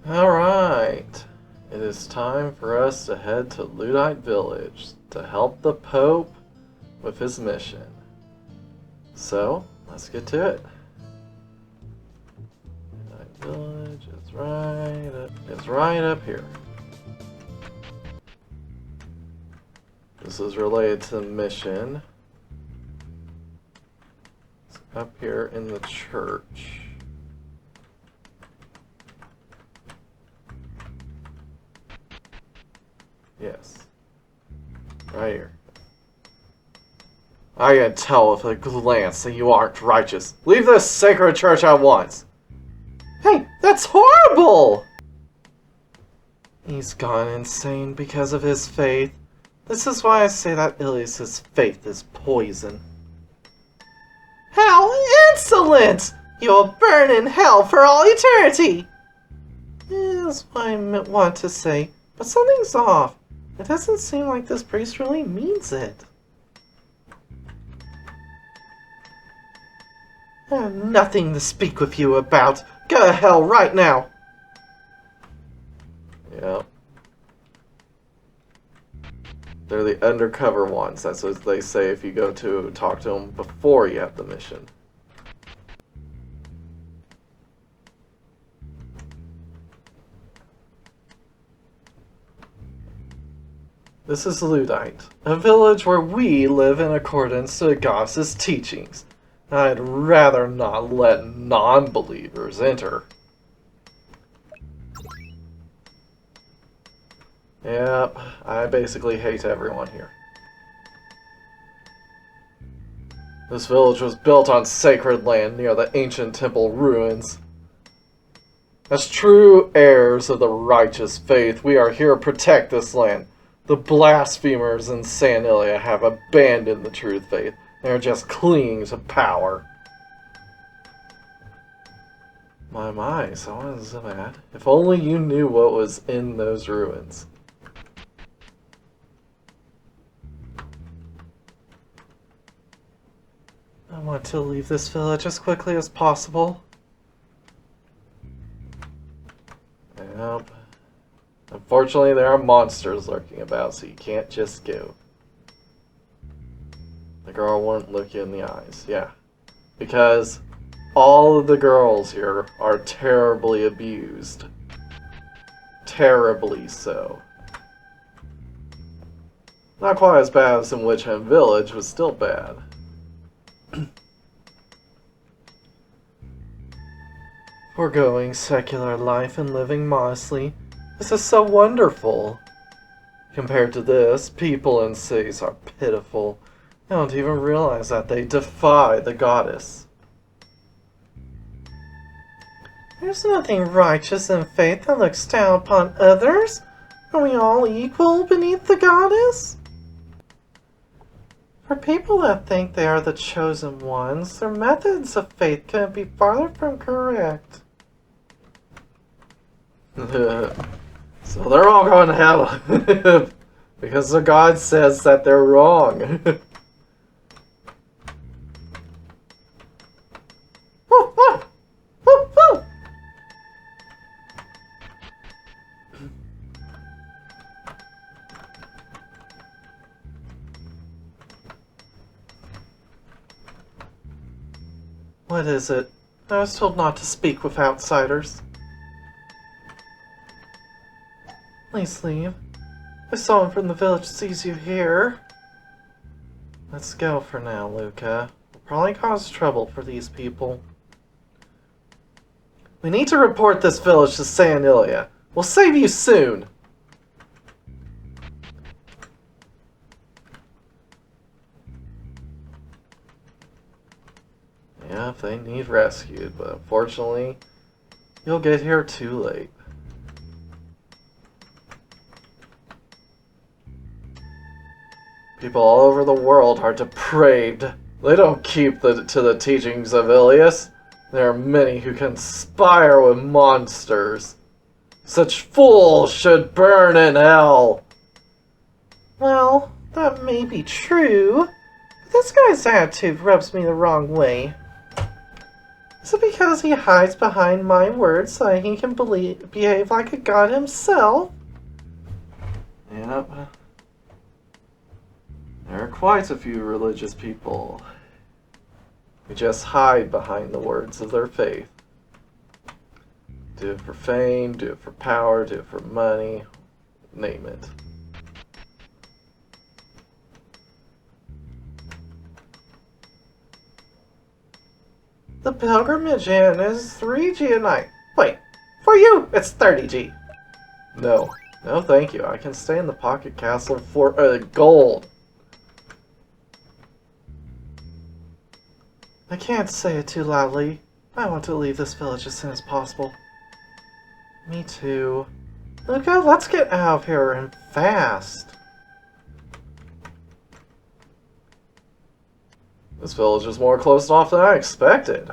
Alright, it is time for us to head to Luddite Village to help the Pope with his mission. So, let's get to it. Luddite Village is right up here. This is related to the mission. It's up here in the church. Yes. Right here. I can tell with a glance that you aren't righteous. Leave this sacred church at once! Hey, that's horrible! He's gone insane because of his faith. This is why I say that Ilias's faith is poison. How insolent! You'll burn in hell for all eternity! That's what I want to say, but something's off. It doesn't seem like this priest really means it. I have nothing to speak with you about. Go to hell right now! Yep. They're the undercover ones. That's what they say if you go to talk to them before you have the mission. This is Luddite, a village where we live in accordance to the goddess' teachings. I'd rather not let non-believers enter. Yep, I basically hate everyone here. This village was built on sacred land near the ancient temple ruins. As true heirs of the righteous faith, we are here to protect this land. The blasphemers in San Ilia have abandoned the truth faith. They are just clinging to power. My, someone is mad. If only you knew what was in those ruins. I want to leave this village as quickly as possible. Yep. Unfortunately, there are monsters lurking about, so you can't just go. The girl won't look you in the eyes. Yeah. Because all of the girls here are terribly abused. Terribly so. Not quite as bad as in Witch Hunt Village, but still bad. Foregoing secular life and living modestly. This is so wonderful. Compared to this, people in cities are pitiful. They don't even realize that they defy the goddess. There's nothing righteous in faith that looks down upon others. Are we all equal beneath the goddess? For people that think they are the chosen ones, their methods of faith couldn't be farther from correct. So they're all going to hell. Because the God says that they're wrong. What is it? I was told not to speak with outsiders. Please leave. If someone from the village sees you here... Let's go for now, Luca. We'll probably cause trouble for these people. We need to report this village to San Ilia. We'll save you soon! Yeah, if they need rescued, but unfortunately, you'll get here too late. People all over the world are depraved. They don't keep to the teachings of Ilias. There are many who conspire with monsters. Such fools should burn in hell. Well, that may be true, but this guy's attitude rubs me the wrong way. Is it because he hides behind my words so he can behave like a god himself? Yep. There are quite a few religious people who just hide behind the words of their faith. Do it for fame, do it for power, do it for money, name it. The pilgrimage in is 3G a night. Wait, for you, it's 30G. No. No, thank you. I can stay in the Pocket Castle for gold. I can't say it too loudly. I want to leave this village as soon as possible. Me too. Luca, let's get out of here and fast. This village is more closed off than I expected.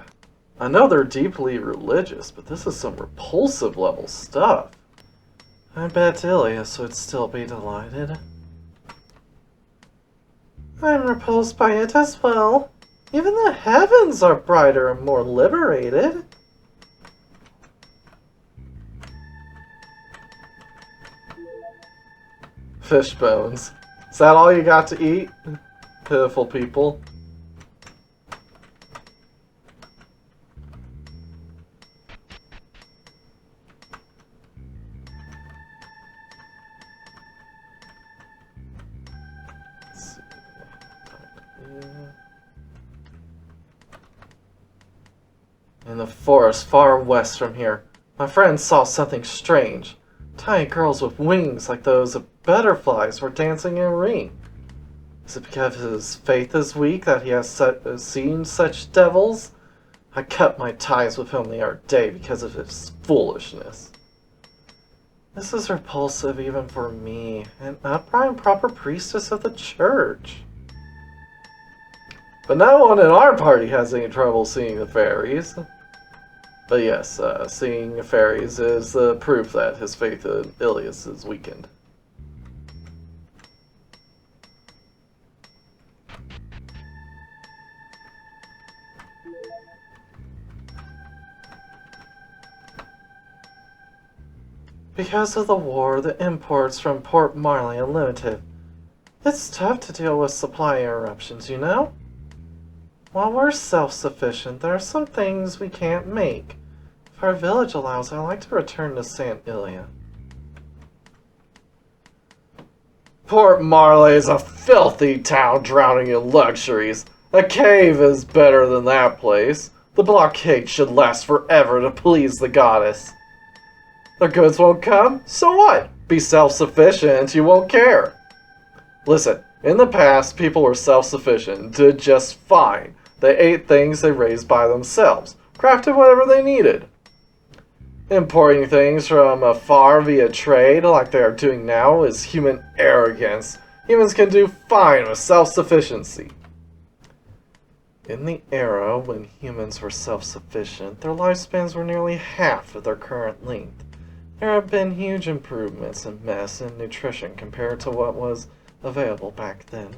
I know they're deeply religious, but this is some repulsive level stuff. I bet Ilias would still be delighted. I'm repulsed by it as well. Even the heavens are brighter and more liberated. Fish bones. Is that all you got to eat? Pitiful people. In the forest far west from here, my friend saw something strange. Tiny girls with wings like those of butterflies were dancing in a ring. Is it because his faith is weak that he has seen such devils? I cut my ties with him the other day because of his foolishness. This is repulsive even for me, an upright and proper priestess of the church. But no one in our party has any trouble seeing the fairies. But yes, seeing the fairies is proof that his faith in Ilias is weakened. Because of the war, the imports from Port Marley are limited. It's tough to deal with supply interruptions, you know? While we're self-sufficient, there are some things we can't make. If our village allows, I'd like to return to St. Ilia. Port Marley is a filthy town drowning in luxuries. A cave is better than that place. The blockade should last forever to please the goddess. Their goods won't come? So what? Be self-sufficient, you won't care. Listen, in the past, people were self-sufficient and did just fine. They ate things they raised by themselves, crafted whatever they needed. Importing things from afar via trade, like they are doing now, is human arrogance. Humans can do fine with self-sufficiency. In the era when humans were self-sufficient, their lifespans were nearly half of their current length. There have been huge improvements in medicine and nutrition compared to what was available back then.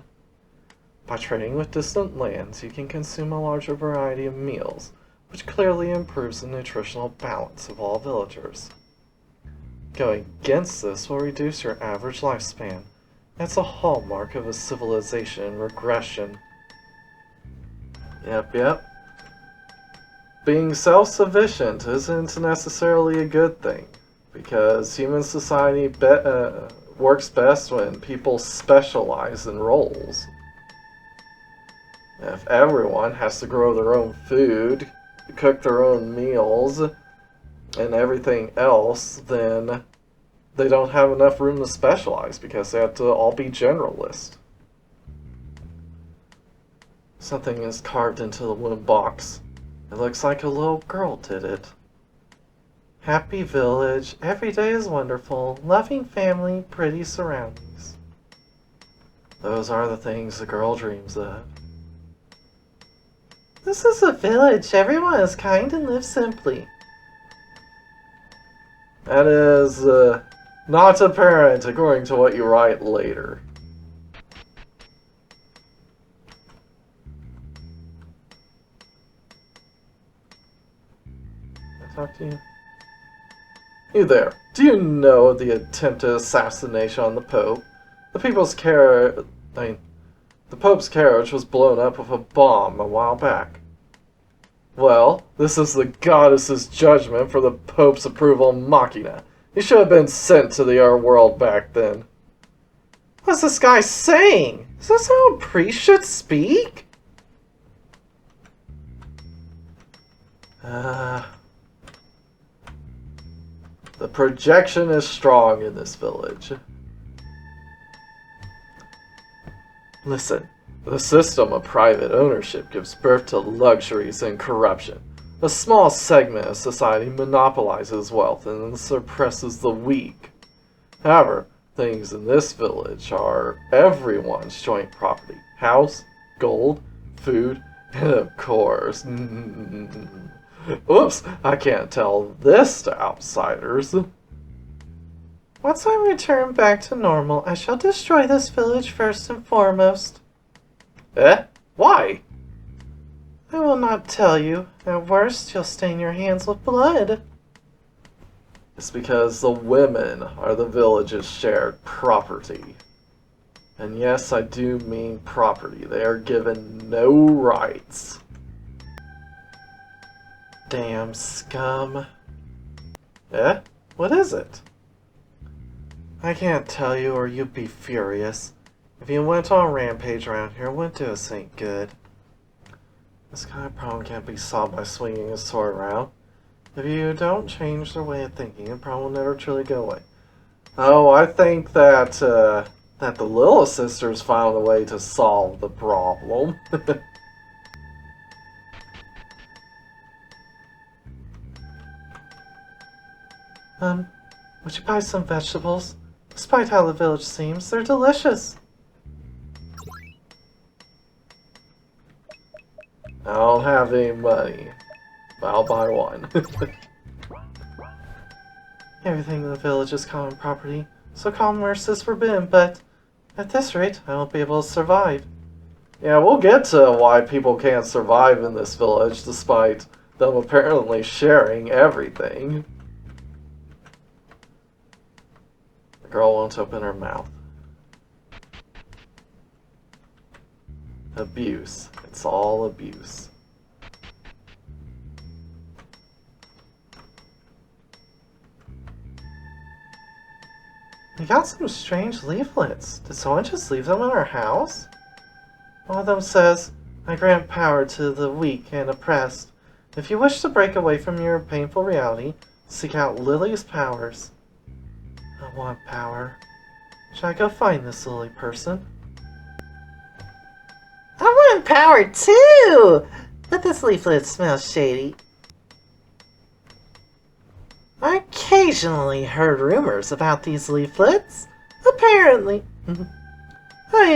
By trading with distant lands, you can consume a larger variety of meals, which clearly improves the nutritional balance of all villagers. Going against this will reduce your average lifespan. That's a hallmark of a civilization in regression. Yep. Being self-sufficient isn't necessarily a good thing, because human society works best when people specialize in roles. If everyone has to grow their own food, cook their own meals, and everything else, then they don't have enough room to specialize because they have to all be generalists. Something is carved into the wooden box. It looks like a little girl did it. Happy village, every day is wonderful, loving family, pretty surroundings. Those are the things the girl dreams of. This is a village. Everyone is kind and lives simply. That is not apparent according to what you write later. talk to you. You there. Do you know of the attempted assassination on the Pope? The Pope's carriage was blown up with a bomb a while back. Well, this is the goddess's judgment for the Pope's approval machina. He should have been sent to the other world back then. What's this guy saying? Is this how a priest should speak? The projection is strong in this village. Listen, the system of private ownership gives birth to luxuries and corruption. A small segment of society monopolizes wealth and suppresses the weak. However, things in this village are everyone's joint property. House, gold, food, and of course... Oops, I can't tell this to outsiders. Once I return back to normal, I shall destroy this village first and foremost. Eh? Why? I will not tell you. At worst, you'll stain your hands with blood. It's because the women are the village's shared property. And yes, I do mean property. They are given no rights. Damn scum. Eh? What is it? I can't tell you or you'd be furious. If you went on a rampage around here, it wouldn't do us any good. This kind of problem can't be solved by swinging a sword around. If you don't change their way of thinking, the problem will never truly go away. Oh, I think that the Little Sisters found a way to solve the problem. Would you buy some vegetables? Despite how the village seems, they're delicious. I don't have any money, but I'll buy one. Everything in the village is common property, so commerce is forbidden, but at this rate, I won't be able to survive. Yeah, we'll get to why people can't survive in this village despite them apparently sharing everything. The girl won't open her mouth. Abuse. It's all abuse. We got some strange leaflets. Did someone just leave them in our house? One of them says, I grant power to the weak and oppressed. If you wish to break away from your painful reality, seek out Lily's powers. I want power. Should I go find this lily person? I want power too! But this leaflet smells shady. I occasionally heard rumors about these leaflets. Apparently they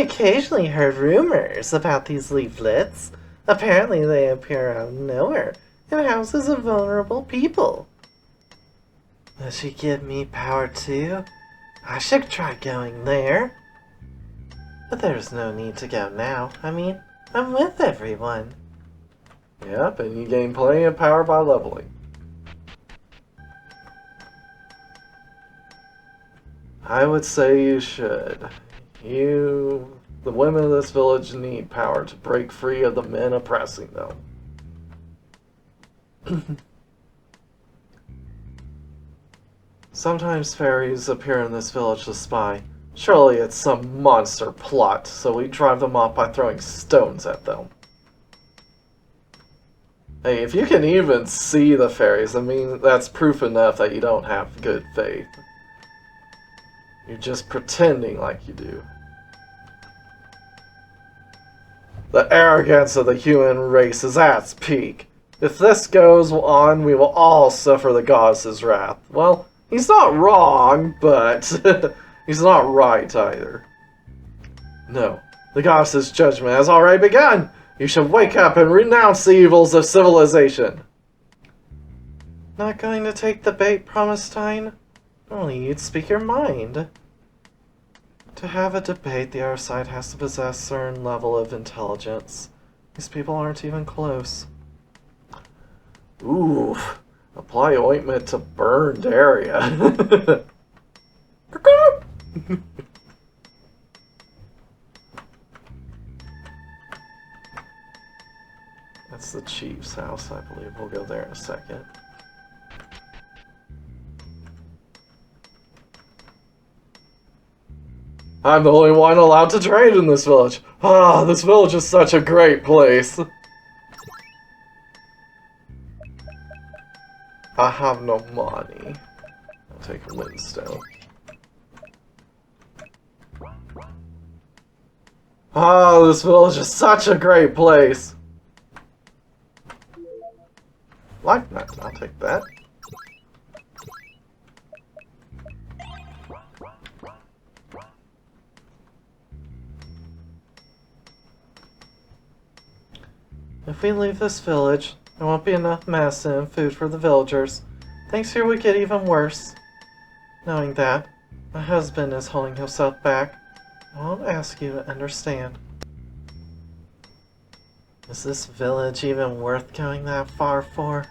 appear out of nowhere in houses of vulnerable people. Does she give me power too? I should try going there. But there's no need to go now. I mean, I'm with everyone. Yep, and you gain plenty of power by leveling. I would say you should. The women of this village need power to break free of the men oppressing them. Sometimes fairies appear in this village to spy. Surely it's some monster plot, so we drive them off by throwing stones at them. Hey, if you can even see the fairies, I mean, that's proof enough that you don't have good faith. You're just pretending like you do. The arrogance of the human race is at its peak. If this goes on, we will all suffer the goddess's wrath. Well, he's not wrong, but he's not right either. No, the goddess's judgment has already begun. You should wake up and renounce the evils of civilization. Not going to take the bait, Promestine? Only you'd speak your mind. To have a debate, the other side has to possess a certain level of intelligence. These people aren't even close. Ooh, Apply ointment to burned area. That's the chief's house, I believe. We'll go there in a second. I'm the only one allowed to trade in this village. Ah, this village is such a great place. I have no money. I'll take a windstone. Ah, this village is such a great place. Life nut, I'll take that. If we leave this village, there won't be enough medicine and food for the villagers. Things here would get even worse. Knowing that, my husband is holding himself back. I won't ask you to understand. Is this village even worth going that far for?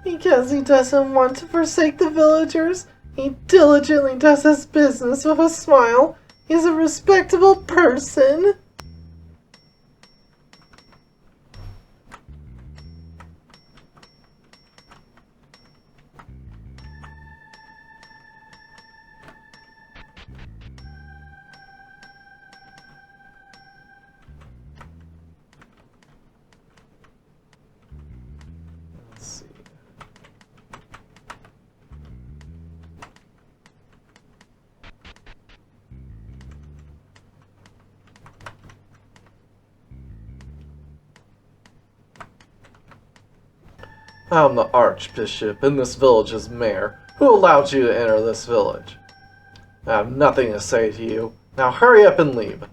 Because he doesn't want to forsake the villagers, he diligently does his business with a smile. He's a respectable person. Let's see. I'm the Archbishop and this village's mayor. Who allowed you to enter this village? I have nothing to say to you. Now hurry up and leave.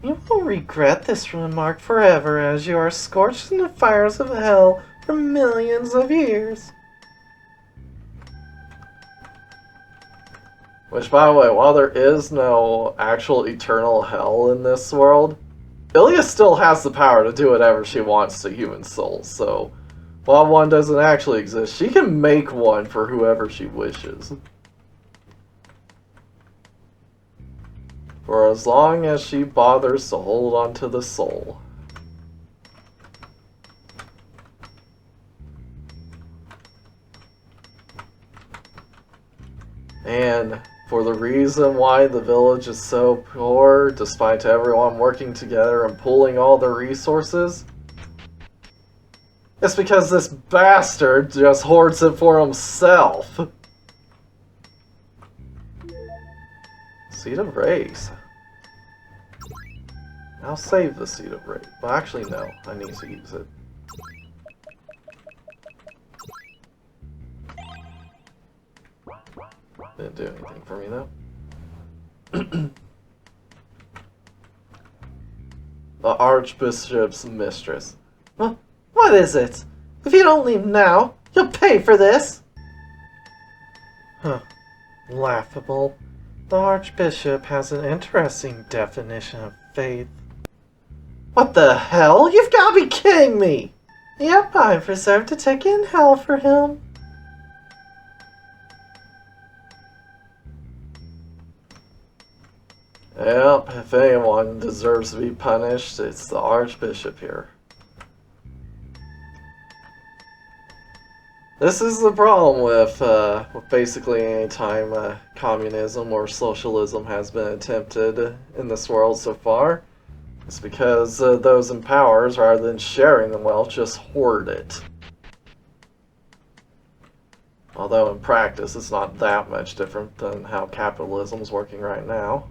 You will regret this remark forever, as you are scorched in the fires of hell for millions of years. Which, by the way, while there is no actual eternal hell in this world, Ilya still has the power to do whatever she wants to human souls, so while one doesn't actually exist, she can make one for whoever she wishes. For as long as she bothers to hold on to the soul. And for the reason why the village is so poor, despite everyone working together and pooling all their resources, it's because this bastard just hoards it for himself. Seed of Race. I'll save the Seed of Race. Well, actually, no. I need to use it. Didn't do anything for me, though. The Archbishop's mistress. What is it? If you don't leave now, you'll pay for this! Huh. Laughable. The Archbishop has an interesting definition of faith. What the hell? You've got to be kidding me! Yep, I've reserved a ticket in hell for him. Yep, if anyone deserves to be punished, it's the Archbishop here. This is the problem with basically any time communism or socialism has been attempted in this world so far. It's because those in power, rather than sharing the wealth, just hoard it. Although in practice it's not that much different than how capitalism is working right now.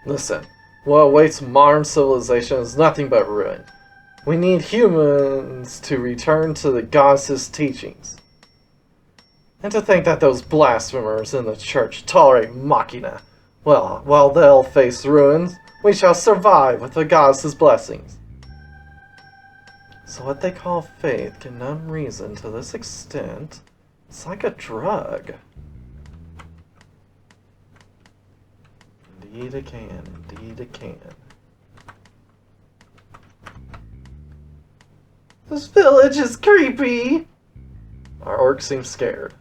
Listen, what awaits modern civilization is nothing but ruin. We need humans to return to the goddess' teachings. And to think that those blasphemers in the church tolerate machina. Well, while they'll face ruins, we shall survive with the goddess' blessings. So what they call faith can numb reason to this extent. It's like a drug. Indeed it can. Indeed it can. This village is creepy! Our orc seems scared.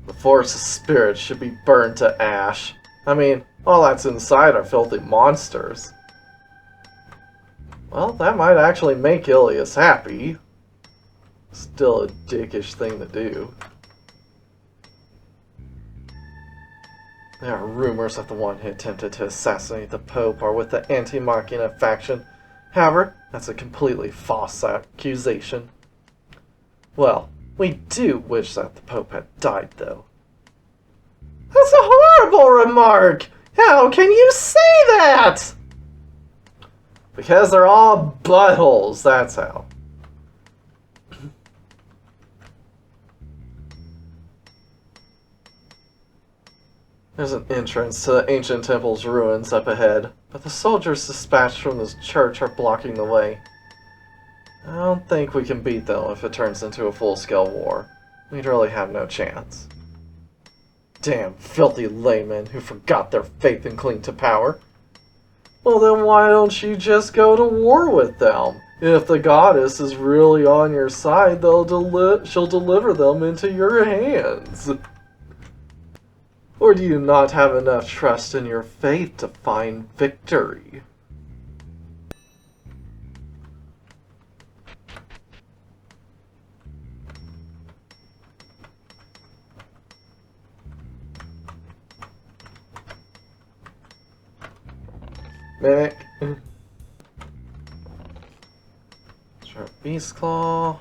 The forest of spirits should be burned to ash. I mean, all that's inside are filthy monsters. Well, that might actually make Ilias happy. Still a dickish thing to do. There are rumors that the one who attempted to assassinate the Pope are with the anti-Machina faction. However, that's a completely false accusation. Well, we do wish that the Pope had died, though. That's a horrible remark! How can you say that? Because they're all buttholes, that's how. There's an entrance to the ancient temple's ruins up ahead, but the soldiers dispatched from this church are blocking the way. I don't think we can beat them if it turns into a full-scale war. We'd really have no chance. Damn filthy laymen who forgot their faith and cling to power. Well then why don't you just go to war with them? If the goddess is really on your side, she'll deliver them into your hands. Or do you not have enough trust in your faith to find victory? Mimic. Sharp Beast Claw.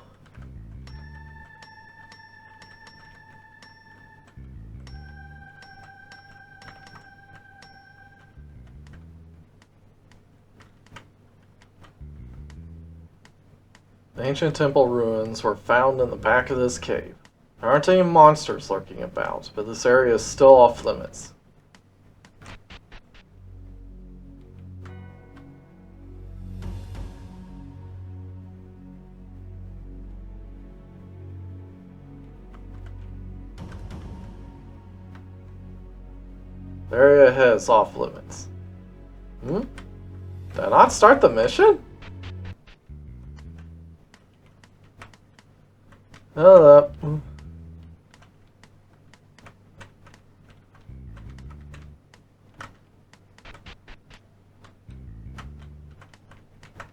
The ancient temple ruins were found in the back of this cave. There aren't any monsters lurking about, but this area is still off limits. The area ahead is off limits. Did I not start the mission? Hold up.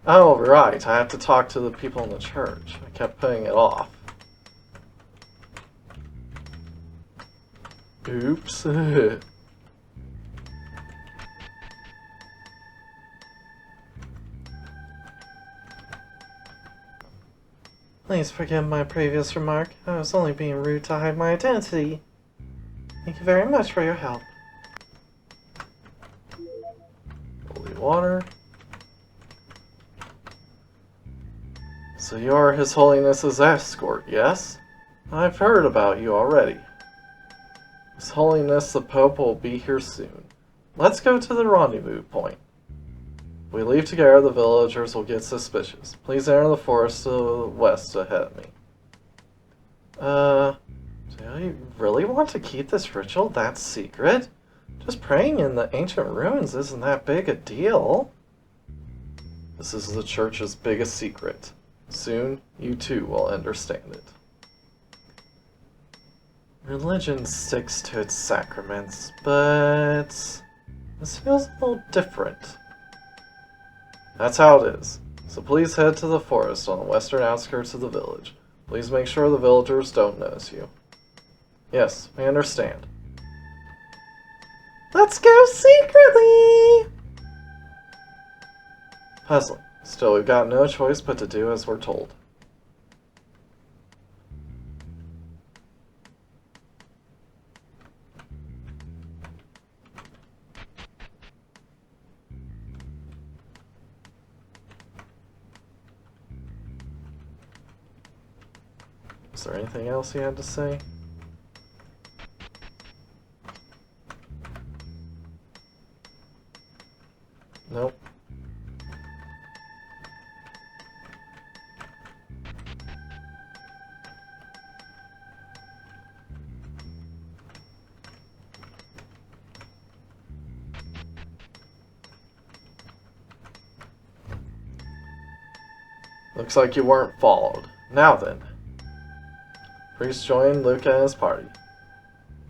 Oh, right. I have to talk to the people in the church. I kept putting it off. Oops. Please forgive my previous remark. I was only being rude to hide my identity. Thank you very much for your help. Holy water. So you're His Holiness's escort, yes? I've heard about you already. His Holiness the Pope will be here soon. Let's go to the rendezvous point. If we leave together, the villagers will get suspicious. Please enter the forest to the west ahead of me. Do you really want to keep this ritual that secret? Just praying in the ancient ruins isn't that big a deal. This is the church's biggest secret. Soon, you too will understand it. Religion sticks to its sacraments, but this feels a little different. That's how it is. So please head to the forest on the western outskirts of the village. Please make sure the villagers don't notice you. Yes, we understand. Let's go secretly! Puzzling. Still, we've got no choice but to do as we're told. Is there anything else he had to say? Nope. Looks like you weren't followed. Now then. Priest joined Luca and his party.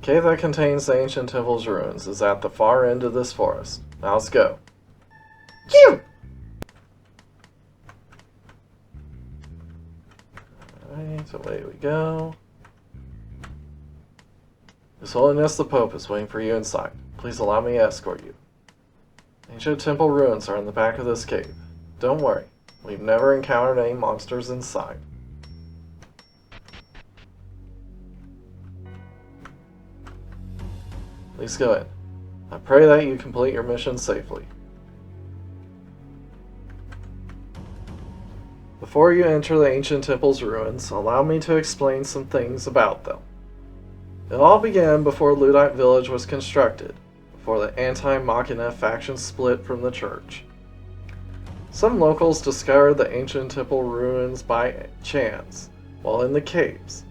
The cave that contains the ancient temple's ruins is at the far end of this forest. Now let's go. Phew! Alright, away we go. His Holiness the Pope is waiting for you inside. Please allow me to escort you. Ancient temple ruins are in the back of this cave. Don't worry. We've never encountered any monsters inside. Please go in. I pray that you complete your mission safely. Before you enter the ancient temple's ruins, allow me to explain some things about them. It all began before Luddite Village was constructed, before the anti-Machina faction split from the church. Some locals discovered the ancient temple ruins by chance, while in the caves.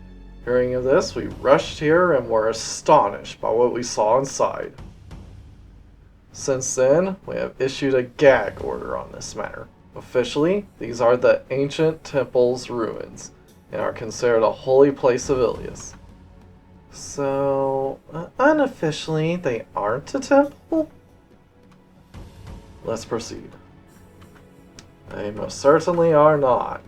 Hearing of this, we rushed here and were astonished by what we saw inside. Since then, we have issued a gag order on this matter. Officially, these are the ancient temple's ruins, and are considered a holy place of Ilias. So, unofficially, they aren't a temple? Let's proceed. They most certainly are not.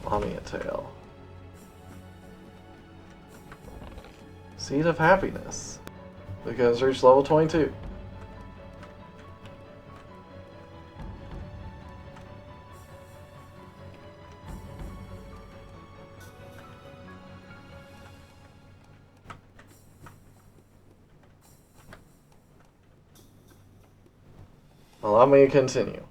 Mommy a tail. Seed of Happiness. Because reach level 22. Allow me to continue.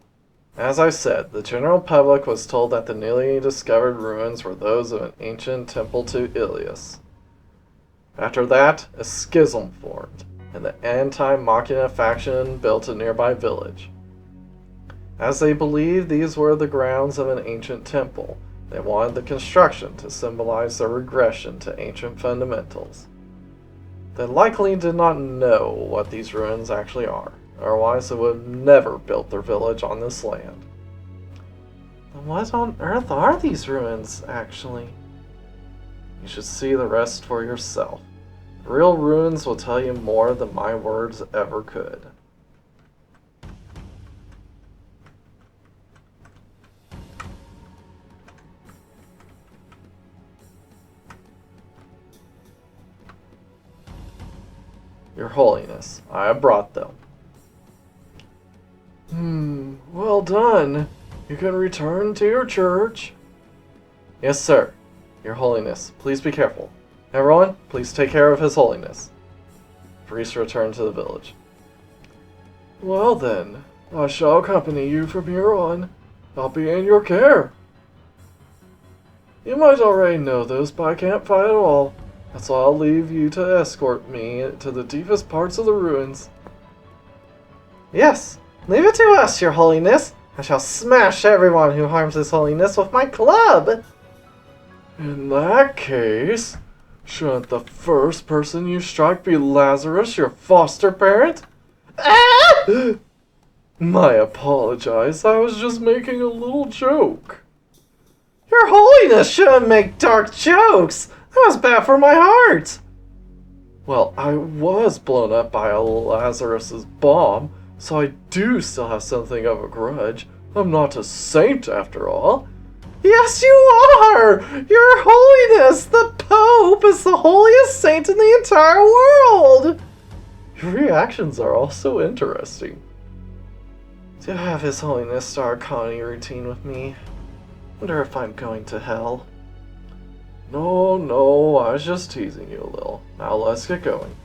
As I said, the general public was told that the newly discovered ruins were those of an ancient temple to Ilias. After that, a schism formed, and the anti-Machina faction built a nearby village. As they believed these were the grounds of an ancient temple, they wanted the construction to symbolize their regression to ancient fundamentals. They likely did not know what these ruins actually are. Otherwise, they would have never built their village on this land. Then what on earth are these ruins, actually? You should see the rest for yourself. The real ruins will tell you more than my words ever could. Your Holiness, I have brought them. Well done. You can return to your church. Yes, sir. Your Holiness, please be careful. Everyone, please take care of His Holiness. Priest returned to the village. Well then, I shall accompany you from here on. I'll be in your care. You might already know this, but I can't fight at all. That's why I'll leave you to escort me to the deepest parts of the ruins. Yes. Leave it to us, Your Holiness. I shall smash everyone who harms His Holiness with my club. In that case, shouldn't the first person you strike be Lazarus, your foster parent? Ah! My apologize, I was just making a little joke. Your Holiness shouldn't make dark jokes. That was bad for my heart. Well, I was blown up by a Lazarus's bomb. So I do still have something of a grudge. I'm not a saint after all. Yes, you are! Your Holiness, the Pope is the holiest saint in the entire world! Your reactions are also interesting. To have His Holiness start a comedy routine with me. Wonder if I'm going to hell. No, I was just teasing you a little. Now let's get going.